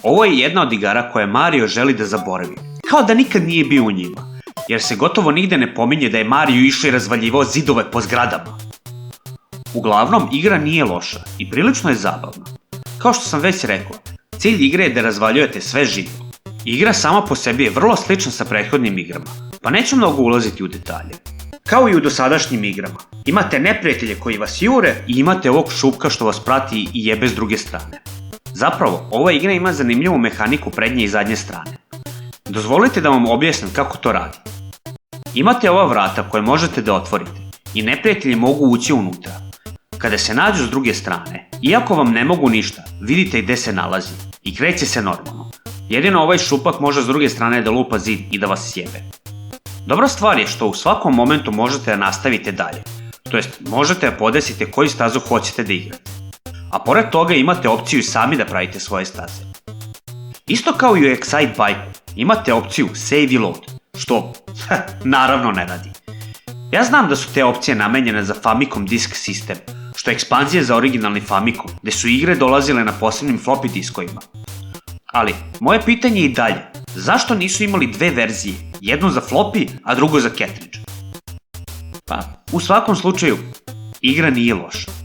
Ovo je jedna od igara koje Mario želi da zaboravi, kao da nikad nije bio u njima, jer se gotovo nigde ne pominje da je Mario išao i razvaljivao zidove po zgradama. Uglavnom, igra nije loša i prilično je zabavna. Kao što sam već rekao, cilj igre je da razvaljujete sve živo. Igra sama po sebi je vrlo slična sa prethodnim igrama, pa neću mnogo ulaziti u detalje. Kao i u dosadašnjim igrama, imate neprijatelje koji vas jure i imate ovog šupka što vas prati i jebe s druge strane. Zapravo, ova igra ima zanimljivu mehaniku prednje i zadnje strane. Dozvolite da vam objasnim kako to radi. Imate ova vrata koje možete da otvorite i neprijatelji mogu ući unutra. Kada se nađu s druge strane, iako vam ne mogu ništa, vidite gde se nalazi i kreće se normalno. Jedino ovaj šupak može s druge strane da lupa zid i da vas sjebe. Dobra stvar je što u svakom momentu možete da nastavite dalje, to jest možete da podesite koju stazu hoćete da igrate. A pored toga imate opciju sami da pravite svoje staze. Isto kao i u Excitebike, imate opciju Save i Load, što naravno ne radi. Ja znam da su te opcije namenjene za Famicom Disk System, što je ekspanzija za originalni Famicom, gde su igre dolazile na posebnim floppy diskovima. Ali, moje pitanje je i dalje, zašto nisu imali dve verzije, jednu za floppy, a drugu za cartridge? Pa, u svakom slučaju, igra nije loša.